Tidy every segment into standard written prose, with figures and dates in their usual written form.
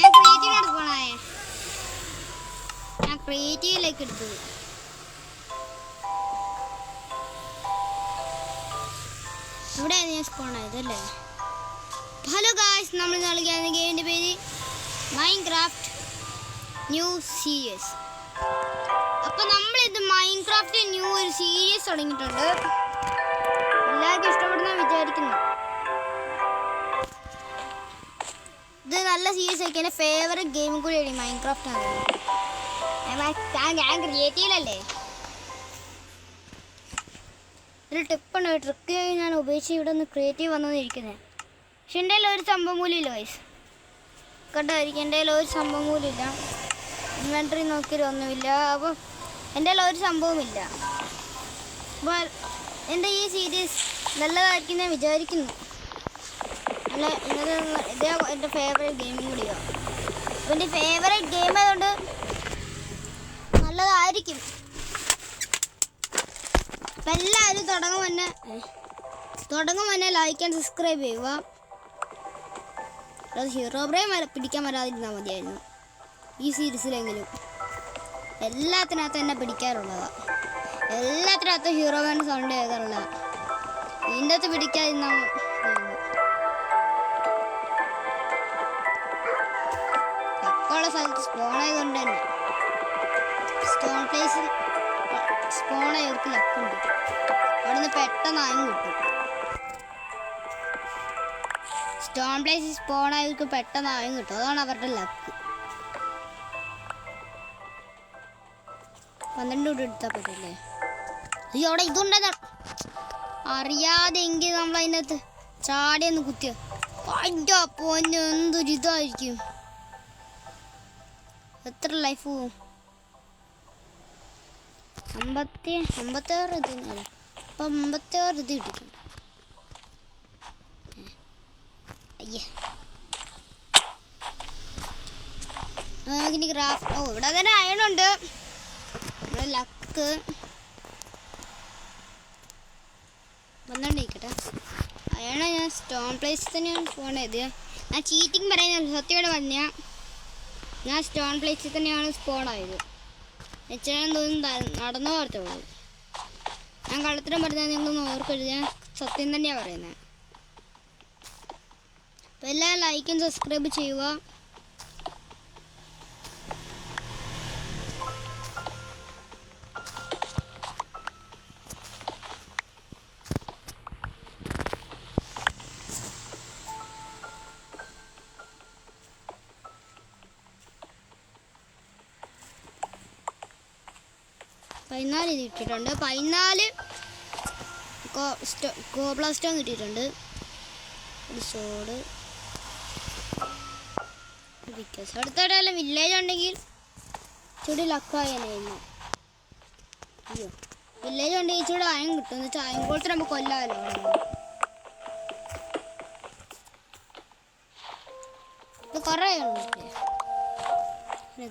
ഞാൻ ക്രിയേറ്റീവിനോട് പോണേ. ഞാൻ ക്രിയേറ്റീവിലേക്ക് എടുത്തത്. ഇവിടെയാണ് ഞാൻ സ്പോൺ ആയതല്ലേ. ഹലോ ഗായ്സ്, നമ്മൾ നൽകിയ ഗെയിമിൻ്റെ പേര് മൈൻക്രാഫ്റ്റ് ന്യൂ സീരീസ്. അപ്പം നമ്മളിത് മൈൻക്രാഫ്റ്റ് ന്യൂ ഒരു സീരീസ് തുടങ്ങിയിട്ടുണ്ട്. എല്ലാവർക്കും ഇഷ്ടപ്പെടുന്ന വിചാരിക്കുന്നു. ഇത് നല്ല സീരീസ് ആക്കി. എൻ്റെ ഫേവറേറ്റ് ഗെയിമും കൂടിയാണ് മൈൻക്രാഫ്റ്റ് ആണ്. ഞാൻ ക്രിയേറ്റീവിലല്ലേ. ഒരു ടിപ്പുണ്ട്, ട്രിക്ക് ഞാൻ ഉപയോഗിച്ച് ഇവിടെ ഒന്ന് ക്രിയേറ്റീവ് വന്നിരിക്കുന്നത്. പക്ഷെ എൻ്റെ കയ്യിൽ ഒരു സംഭവം പോലും ഇല്ല വയസ്സ് കണ്ടായിരിക്കും. എൻ്റെ കയ്യിൽ ഒരു സംഭവം പോലും ഇല്ല. ഇൻവെൻട്രി നോക്കിയിട്ട് ഒന്നുമില്ല. അപ്പോൾ എൻ്റെ കയ്യിൽ ഒരു സംഭവമില്ല. അപ്പോൾ എൻ്റെ ഈ സീരീസ് നല്ലതായിരിക്കും ഞാൻ വിചാരിക്കുന്നു. അല്ല, ഇതേ എൻ്റെ ഫേവറേറ്റ് ഗെയിമും കൂടിയോ. അപ്പോൾ എൻ്റെ ഫേവറേറ്റ് ഗെയിം ആയതുകൊണ്ട് നല്ലതായിരിക്കും. അപ്പം എല്ലാവരും തുടങ്ങും തന്നെ ലൈക്ക് ആൻഡ് സബ്സ്ക്രൈബ് ചെയ്യുക. അത് ഹീറോ ബ്രെയിൻ പിടിക്കാൻ വരാതിരുന്നാൽ മതിയായിരുന്നു ഈ സീരീസിലെങ്കിലും. എല്ലാത്തിനകത്ത് തന്നെ പിടിക്കാറുള്ളതാണ്. എല്ലാത്തിനകത്ത് ഹീറോ ബ്രെയിൻ സൗണ്ട് കേൾക്കാറുള്ളതാണ്. ഇതിൻ്റെ അകത്ത് പിടിക്കാതിരുന്നാൽ ഒക്കെയുള്ള സ്ഥലത്ത് സ്പോൺ ആയതുകൊണ്ട് തന്നെ സ്റ്റോൺ പ്ലേസിൽ സ്പോൺ ആയവർക്ക് ലക്കുണ്ട്. അവിടെ നിന്ന് പെട്ടെന്ന് ആയും കിട്ടും. സ്റ്റോൺ പ്ലേസിൽ സ്പോൺ ആയവർക്ക് പെട്ടെന്ന് ആയും കിട്ടും. അതാണ് അവരുടെ ലക്ക്. 12 കൂടെ എടുത്താൽ പറ്റില്ലേ. അയ്യോ, അവിടെ ഇതുണ്ടെന്ന് അറിയാതെ എങ്കിൽ നമ്മൾ അതിനകത്ത് ചാടിയൊന്ന് കുത്തിയ അതിൻ്റെ പൊന്ന് എന്തൊരു ഇതായിരിക്കും. എത്ര ലൈഫ് പോവും. 56 ഇത്. അപ്പം 56 ഇത് കിട്ടും. അയ്യേ, നമുക്കിനി ക്രാഫ്റ്റ്. ഇവിടെ തന്നെ അയണുണ്ട്. നമ്മുടെ ലക്ക് വന്നോണ്ടിരിക്കട്ടെ. അയണ ഞാൻ സ്റ്റോൺ പ്ലേസിൽ തന്നെയാണ് പോണത്. ഞാൻ ചീറ്റിങ് പറയുന്നത് സത്യയോടെ പറഞ്ഞ ഞാൻ സ്റ്റോൺ പ്ലേസിൽ തന്നെയാണ് സ്പോൺ ആയത്. എച്ചാൻ തോന്നുന്നു നടന്നു ഓർത്തുള്ളൂ. ഞാൻ കള്ളത്തിനും പറഞ്ഞാൽ നിങ്ങളൊന്ന് ഓർക്കരുത്. ഞാൻ സത്യം തന്നെയാണ് പറയുന്നത്. അപ്പോൾ എല്ലാവരും ലൈക്കും സബ്സ്ക്രൈബ് ചെയ്യുക. പതിനാല് ഇത് കിട്ടിയിട്ടുണ്ട്. 14 കോബ്ല സ്റ്റോൺ കിട്ടിയിട്ടുണ്ട്. ഒരു സോഡ് ബിക്കോസ് അടുത്തവിടെ വല്ല വില്ലേജ് ഉണ്ടെങ്കിൽ ഇച്ചിരി ലക്കായിരുന്നു. അയ്യോ, വില്ലേജ് ഉണ്ടെങ്കിൽ ഇച്ചിരി അയം കിട്ടും. എന്ന് വെച്ചാൽ അയം കൊടുത്ത് നമുക്ക് കൊല്ലാമല്ലോ. ഇത് കുറേ ആയില്ലേ.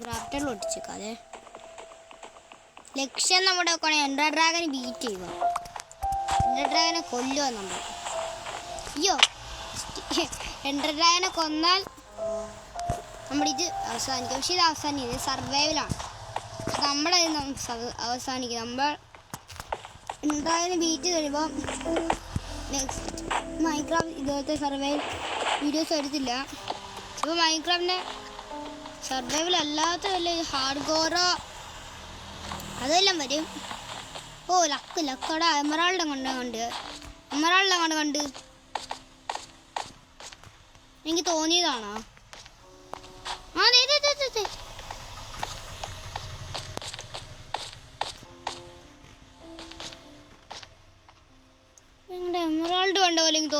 ക്രാഫ്റ്ററിൽ ഒട്ടിച്ചേക്കാതെ. ലക്ഷ്യം നമ്മുടെ എൻഡർ ഡ്രാഗനെ ബീറ്റ് ചെയ്യുക. എൻഡർ ഡ്രാഗനെ കൊല്ലുക നമ്മൾ. അയ്യോ, എൻഡർ ഡ്രാഗനെ കൊന്നാൽ നമ്മളിത് അവസാനിക്കും. പക്ഷേ ഇത് അവസാനിക്കുന്നത് സർവൈവലാണ്. നമ്മളത് അവസാനിക്കും. നമ്മൾ എൻഡർ ഡ്രാഗനെ ബീറ്റ് കഴിയുമ്പോൾ നെക്സ്റ്റ് മൈൻക്രാഫ്റ്റ് ഇതുപോലത്തെ സർവൈവൽ വീഡിയോസ് എടുത്തില്ല. ഇപ്പോൾ മൈൻക്രാഫ്റ്റിൻ്റെ സർവൈവൽ അല്ലാത്ത വല്ല ഹാർഡ് കോറോ അതെല്ലാം വരും. ഓ, ലക്കവിടെ എമറാൾഡ് കണ്ട് എനിക്ക് തോന്നിയതാണോ? ആ, നിങ്ങളുടെ എമറാൾഡ് കണ്ട പോലെ എനിക്ക്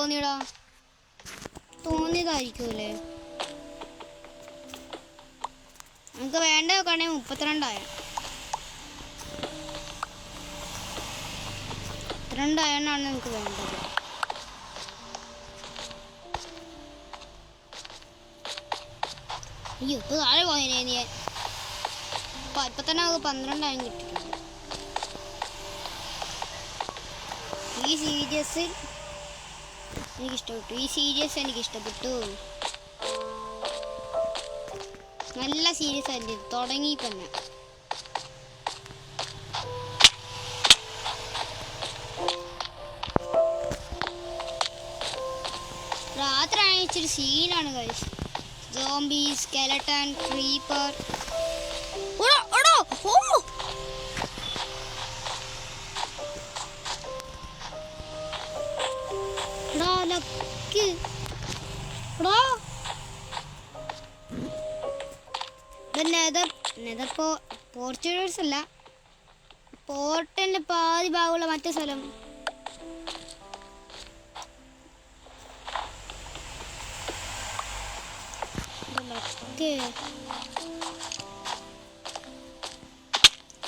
തോന്നിയതായിരിക്കുമല്ലേ. നമുക്ക് വേണ്ട നോക്കുകയാണെങ്കിൽ 32 അയണാണ് നമുക്ക് വേണ്ടത്. അയ്യോ, ഇപ്പോൾ താഴെ പോയേ നീ. ഇപ്പം തന്നെ നമുക്ക് 12 അയൺ കിട്ടിയിട്ടുണ്ട്. ഈ സീരീസ് എനിക്കിഷ്ടപ്പെട്ടു. നല്ല സീരിയസ് ആയിട്ട് തുടങ്ങി തന്നെ. രാത്രി ഇച്ചിരി സീനാണ് guys. Zombie, skeleton, creeper. Portuguese അല്ല, പോർട്ടിന്റെ പാതി ഭാഗമുള്ള മറ്റേ സ്ഥലം.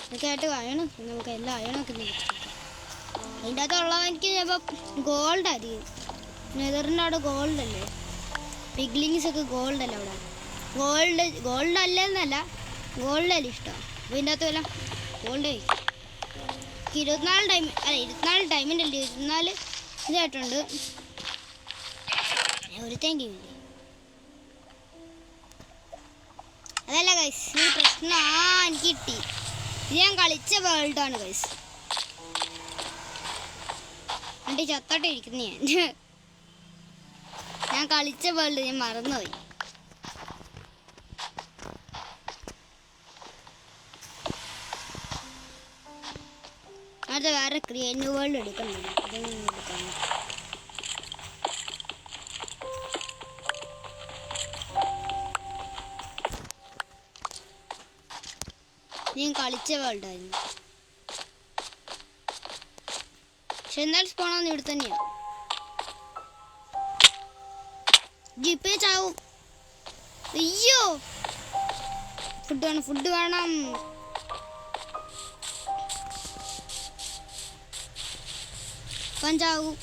ഇതൊക്കെയായിട്ട് അയണം. നമുക്ക് എല്ലാം അയണൊക്കെ അതിൻ്റെ അകത്തുള്ളത് എനിക്ക് ചിലപ്പോൾ ഗോൾഡ് ആയിരിക്കും. നെതറിൻ്റെ അവിടെ ഗോൾഡ് അല്ലേ, പിഗ്ലിങ്സ് ഒക്കെ ഗോൾഡ് അല്ല അവിടെ. ഗോൾഡ് അല്ലെന്നല്ല, ഗോൾഡ് അല്ല ഇഷ്ടം. അപ്പോൾ ഇതിൻ്റെ അകത്ത് എല്ലാം ഗോൾഡ് കഴിക്കും. 24 ടൈം അല്ല, 24 ടൈമിൻ്റെ അല്ലേ, 24 ഇതായിട്ടുണ്ട്. ഒരു താങ്ക് യു. അതല്ല ഗൈസ്, ഈ പ്രശ്നം എനിക്ക് കിട്ടി. ഇത് ഞാൻ കളിച്ച വേൾഡാണ് ഗൈസ്. എൻ്റെ ചത്തോട്ട് ഇരിക്കുന്ന ഞാൻ കളിച്ച വേൾഡ് ഞാൻ മറന്നുപോയി. അടുത്ത വേറെ ക്രിയേറ്റീവ് വേൾഡ് എടുക്കുന്നുണ്ട്. അതൊന്നും എടുക്കാൻ ഞാൻ കളിച്ച വേൾഡായിരുന്നു. പക്ഷെ എന്നാൽ സ്പോണാന്ന് ഇവിടെ തന്നെയാണ്. ജിപ്പേ ചാവും. അയ്യോ, ഫുഡ് വേണം. ചാവും.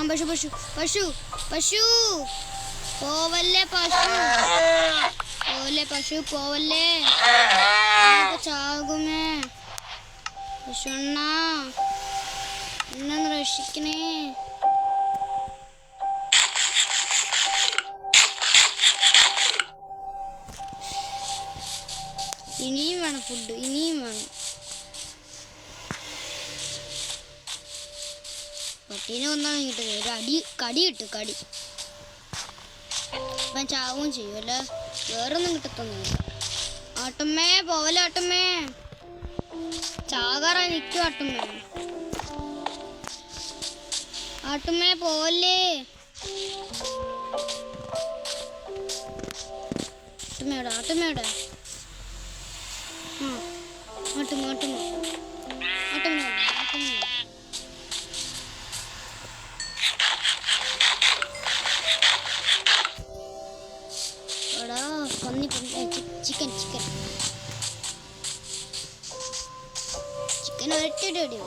പശു പോവല്ലേ, പശു പോവല്ലേ, ചാകുമേ. പശുണ്ണ എന്നെ രക്ഷിക്കണേ. ഇനിയും വേണം ഫുഡ്, ഇനിയും വേണം. പട്ടീനെ ഒന്നാണ് കിട്ടുന്നത്. ഒരു കടി കിട്ടും, കടി. അപ്പം ചാവും ചെയ്യും അല്ലേ, വേറൊന്നും കിട്ടത്തൊന്നുമില്ല. ആട്ടമ്മേ പോവല്ലേ, ആട്ടമ്മേ ചാകാറായി നിൽക്കും. ആട്ടമ്മേ പോവല്ലേ. ആട്ടമ്മയുടെ ചിക്കൻ ഒരൊറ്റടി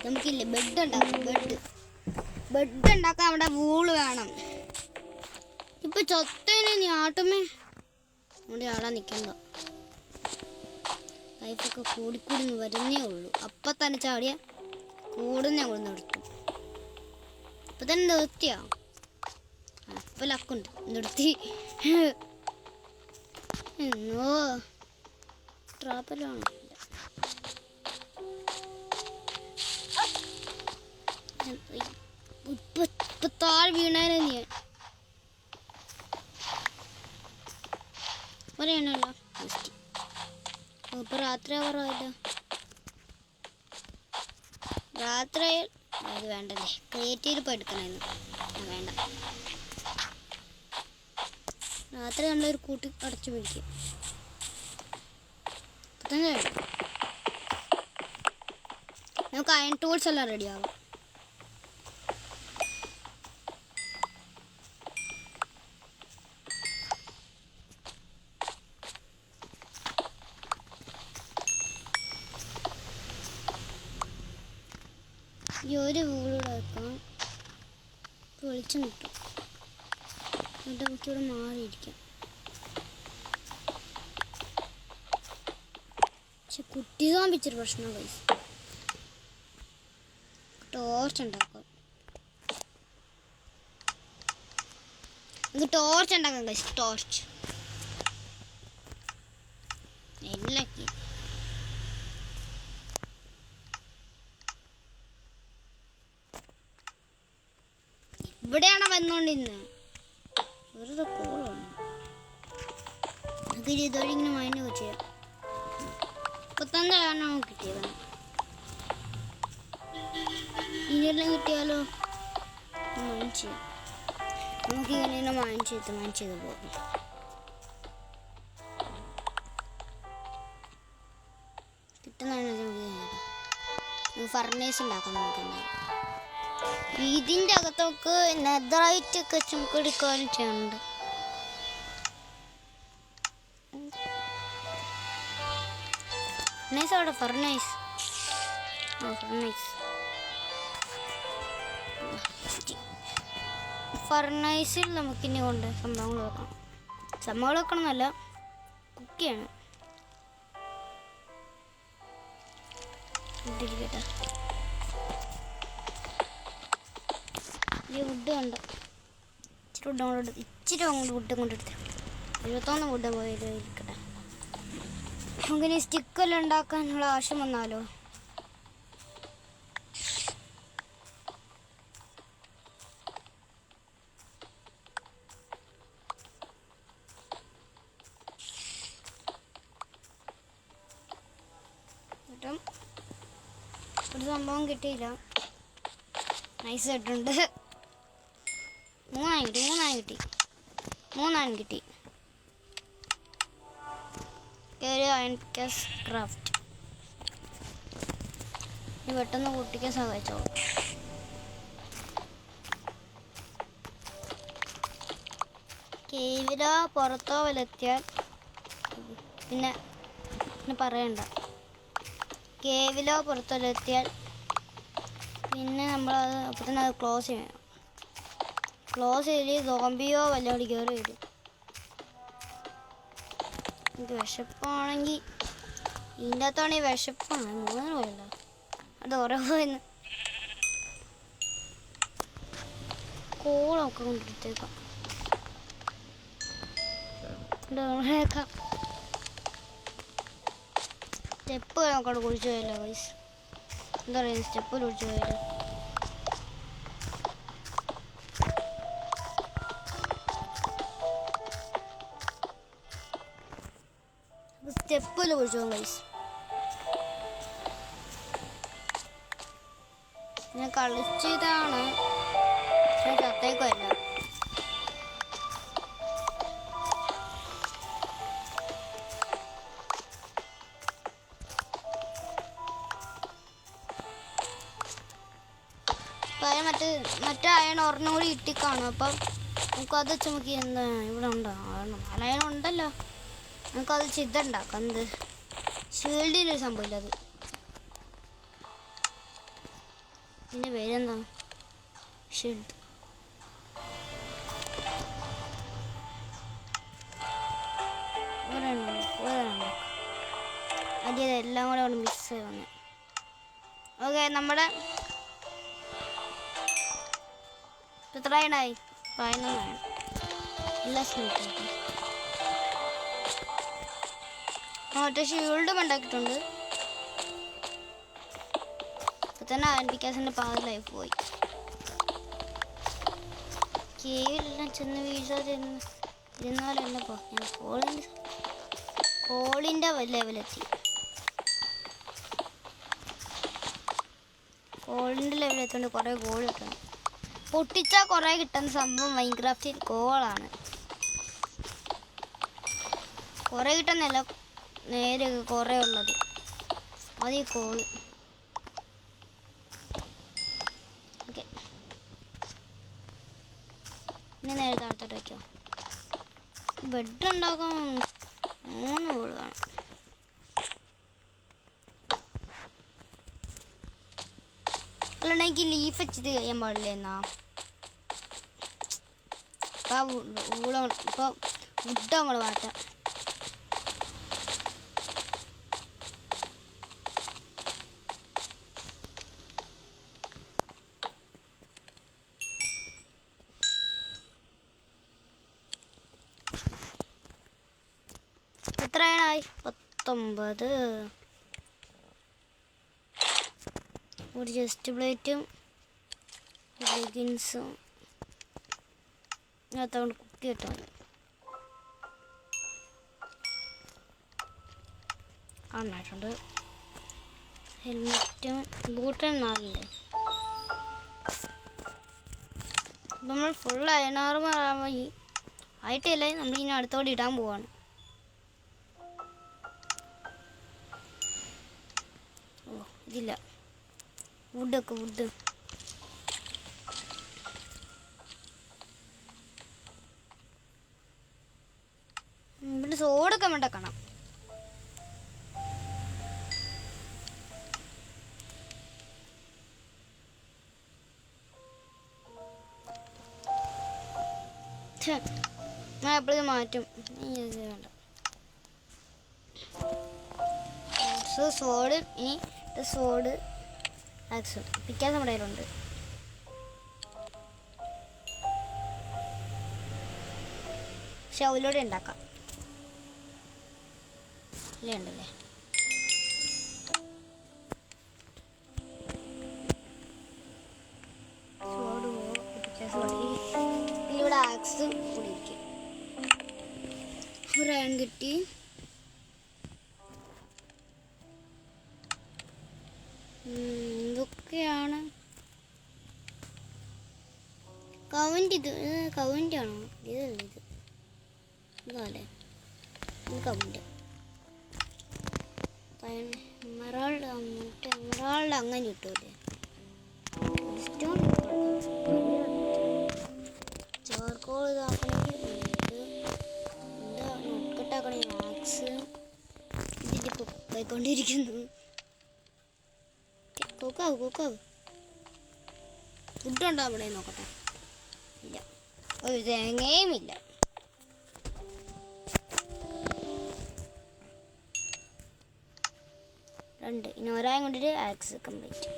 നമുക്കില്ലേ ബെഡ് ഉണ്ടാക്കാൻ അവിടെ വൂള് വേണം. ഇപ്പൊ ചൊത്തേനെ നീ ആട്ടുമേ നമ്മുടെ ആളാ നിൽക്കണ്ട. ലൈഫൊക്കെ കൂടിക്കൂടി വരുന്നേ ഉള്ളൂ. അപ്പം തന്നെ ചാടിയ കൂടും ഞങ്ങൾ നിർത്തും. ഇപ്പം തന്നെ നിർത്തിയാ, ഇപ്പം ലക്കുണ്ട്, നിർത്തി. എന്നോ ട്രാപ്പലാണ്. ഇപ്പൊ താഴെ വീണാനേ നീ പറയണല്ലോ. ഇപ്പൊ രാത്രി ആവാറായില്ല. രാത്രി അത് വേണ്ടല്ലേ, ക്രിയേറ്റീവ് ഇപ്പോൾ എടുക്കണമായിരുന്നു. വേണ്ട, രാത്രി നമ്മളൊരു കൂട്ടി അടച്ചു പിടിക്കും. നമുക്ക് അയൺ ടൂൾസ് എല്ലാം റെഡിയാവും. ഈ ഒരു വൂളൂടെ വെക്കാം, വെളിച്ചം കിട്ടും. എന്നിട്ട് നമുക്കിവിടെ മാറിയിരിക്കാം. പക്ഷെ കുട്ടി തോന്നിച്ചൊരു പ്രശ്നം ഗൈസ്. ടോർച്ച് ഉണ്ടാക്കാം. നമുക്ക് ടോർച്ച് ഉണ്ടാക്കാം ഗൈസ്. ടോർച്ച് എല്ലാക്കി ഇവിടെയാണ് വന്നോണ്ടിരുന്നത്. വെറുതെ കോളാണ്. നമുക്ക് ഇതോടിങ്ങനെ മൈൻഡ് വെച്ച് മുപ്പത്തൊന്നാണ് കിട്ടിയത്. ഇനിയെല്ലാം കിട്ടിയാലോ മൈൻഡ് ചെയ്യാം. നമുക്ക് ഇങ്ങനെ മൈൻഡ് ചെയ്ത് പോകും. കിട്ടുന്നതാണ് നമുക്ക് ഫർണേസ് ഉണ്ടാക്കാം. നമുക്ക് ഇതിൻ്റെ അകത്തൊക്കെ നെതറൈറ്റൊക്കെ നമുക്ക് എടുക്കാനും ചെയ്യുന്നുണ്ട്. ഫർണൈസ് അവിടെ ഫർണൈസ് ഫർണൈസിൽ നമുക്കിനി കൊണ്ട് സംഭവങ്ങൾ വെക്കണം എന്നല്ല, കുക്ക് ചെയ്യണം. ഇട്ടിരിക്കട്ടെ. ഈ വുഡ് കണ്ട ഇച്ചിരി അങ്ങോട്ട് വുഡ് കൊണ്ടെടുത്ത് 71 വുഡ് പോയത് ഇരിക്കട്ടെ. നമുക്കിനി സ്റ്റിക്കെല്ലാം ഉണ്ടാക്കാനുള്ള ആവശ്യം വന്നാലോ. ഒരു സംഭവം കിട്ടിയില്ല. നൈസ് ആയിട്ടുണ്ട്. മൂന്നായി കിട്ടി. ഒരു അയൺ പിക്കാസ് ക്രാഫ്റ്റ്. ഇനി പെട്ടെന്ന് കുട്ടിക്കാൻ സഹായിച്ചോളൂ. കേവിലോ പുറത്തോ വലെത്തിയാൽ പിന്നെ പറയണ്ട. കേവിലോ പുറത്തോ വലെത്തിയാൽ പിന്നെ നമ്മളത് അപ്പോൾ തന്നെ അത് ക്ലോസ് ചെയ്യണം. ക്ലോസ് ചെയ്ത് സോംബിയോ വല്ലോടി കയറി വരും. എനിക്ക് വിശപ്പാണെങ്കിൽ ഇതിൻ്റെ അകത്താണെങ്കിൽ വിശപ്പാണ്. 3 പോയല്ലോ. അത് ഉറവുന്ന് കോളൊക്കെ കൊണ്ടെടുത്തേക്കാം. സ്റ്റെപ്പ് നമുക്കവിടെ കുഴിച്ചു പോയല്ലോ ഗൈസ്. എന്താ പറയുക, സ്റ്റെപ്പ് കുഴിച്ചു പോയല്ലോ. സ്റ്റെപ്പിൽ കുഴിച്ചു പോകും ഗൈസ്. ഞാൻ കളിച്ചതാണ് ചത്തേക്കുമല്ല. മറ്റേ അയൺ ഒരെണ്ണം കൂടി ഇട്ടിക്കാണും. അപ്പം നമുക്കത് ചുമക്കി എന്താ ഇവിടെ ഉണ്ടോ, അയൺ ഉണ്ടല്ലോ, നമുക്കത് ചിതണ്ടാക്കാം. എന്ത് ഷീൽഡിനൊരു സംഭവമില്ല. അത് ഇതിൻ്റെ പേരെന്താ, ഷീൽഡ്. അതെല്ലാം കൂടെ അവിടെ മിക്സ് ചെയ്ത് വന്നു. ഓക്കെ, നമ്മുടെ എത്ര അയണായി? 11 അയൺ. എല്ലാ സ്മിത്തും മറ്റേ ഷീൽഡും ഉണ്ടാക്കിയിട്ടുണ്ട്. ഇപ്പം തന്നെ അയൺ പിക്കാസിൻ്റെ പാതി ലൈഫ് പോയി. കേവിലെല്ലാം ചെന്ന് വീഴ്ച ഇരുന്നാലല്ലോ ഞാൻ കോളിൻ്റെ ലെവലെത്തി. കോളിൻ്റെ ലെവലെത്തിക്കൊണ്ട് കുറേ ഗോൾ കിട്ടണം. പൊട്ടിച്ചാൽ കുറേ കിട്ടുന്ന സംഭവം മൈൻക്രാഫ്റ്റിൽ കോളാണ്. കുറേ കിട്ടുന്നില്ല, നേരെ കുറേ ഉള്ളത് അത് ഈ കോള്. ഓക്കെ, ഇനി നേരെ താഴത്തോട്ട് വയ്ക്കോ. ബെഡ് ഉണ്ടാക്കാൻ 3 കോള് കാണും. അല്ലാണ്ട് എനിക്ക് ലീഫ് വെച്ചിട്ട് കഴിയാൻ പാടില്ല എന്നാ. അപ്പോൾ ആ ഊളം ഇപ്പോൾ വുഡ് അങ്ങോട്ട് മാറ്റാം. എത്രയാണായി? 19. ഒരു ചെസ്റ്റ് പ്ലേറ്റും ലെഗിൻസും അതുകൊണ്ട് കുക്കി കിട്ടാൻ ആണായിട്ടുണ്ട്. ഹെൽമെറ്റും ബൂട്ടും 4. നമ്മൾ ഫുൾ അയനാറുമാറായി ആയിട്ടല്ലേ നമ്മളിങ്ങനെ അടുത്തോടെ ഇടാൻ പോവാണ്. ഓ ഇതില്ല, വുഡൊക്കെ വുഡ്. ഇവിടെ സോഡൊക്കെ ഉണ്ടാക്കണം. ഞാൻ എപ്പോഴും മാറ്റും. വേണ്ട സോഡ്. ഇനി സോഡ് ആക്സ് പിക്കാൻ നമ്മുടെ കയ്യിലുണ്ട്. പക്ഷെ അവലോടെ ഉണ്ടാക്കാം അല്ലേ? ഉണ്ടല്ലേ. ഇവിടെ ആക്സ് കുടിക്കും. ഒരു അയൺ കിട്ടി. എന്തൊക്കെയാണ് കവന്റ്? ഇത് കവന്റ് ആണോ? ഇതല്ല, ഇത് ഇതല്ലേ കവന്റ്. എമറാൾഡ് അങ്ങനെ കിട്ടൂലേ? ചാർക്കോൾ ഇതാക്കണമെങ്കിൽ എന്താ നോക്കട്ടാക്കണേ? ആക്സ് ഇതിപ്പോൾ പോയിക്കൊണ്ടിരിക്കുന്നു. കൂക്കാവ് ഫുഡുണ്ടോ അവിടെ? നോക്കട്ടെ. ഇല്ല, ഒരു തേങ്ങയും ഇല്ല. ഇനി ഒരായും കൊണ്ടിട്ട് ആക്സ് കംപ്ലീറ്റ്.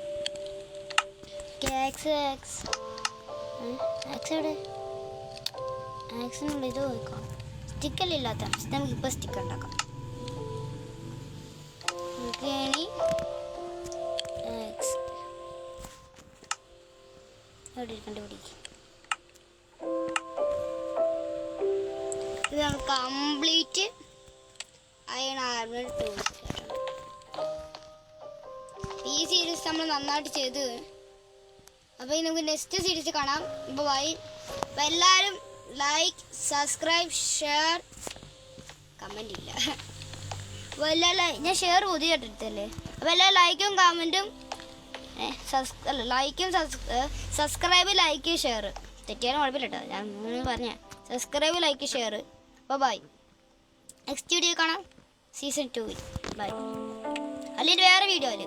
ആക്സ് എവിടെ? ആക്സിനുള്ള ഇത് നോക്കാം. സ്റ്റിക്കല്ല ഇല്ലാത്ത നമുക്കിപ്പോൾ സ്റ്റിക്കർ ഉണ്ടാക്കാം. നമുക്കിനി ആക്സ് എവിടെ കണ്ടുപിടിക്കും. ഇത് നമുക്ക് കംപ്ലീറ്റ് അയൺ ആർമർ ടൂൾസ്. ഈ സീരീസ് നമ്മൾ നന്നായിട്ട് ചെയ്ത്. അപ്പോൾ നമുക്ക് നെക്സ്റ്റ് സീരീസ് കാണാം. അപ്പോൾ ബൈ. അപ്പോൾ എല്ലാവരും ലൈക്ക്, സബ്സ്ക്രൈബ്, ഷെയർ, കമൻ്റ് ഇല്ല. അപ്പോൾ ഞാൻ ഷെയർ പുതിയ എടുത്തല്ലേ. അപ്പോൾ എല്ലാ ലൈക്കും കമൻറ്റും ലൈക്കും സബ്സ്ക്രൈബ്, ലൈക്ക്, ഷെയർ തെറ്റിയാലും കുഴപ്പമില്ല കേട്ടോ. ഞാൻ പറഞ്ഞ സബ്സ്ക്രൈബ്, ലൈക്ക്, ഷെയർ. അപ്പോൾ ബൈ. നെക്സ്റ്റ് വീഡിയോ കാണാം സീസൺ 2. ബൈ. അല്ലെങ്കിൽ വേറെ വീഡിയോയിൽ.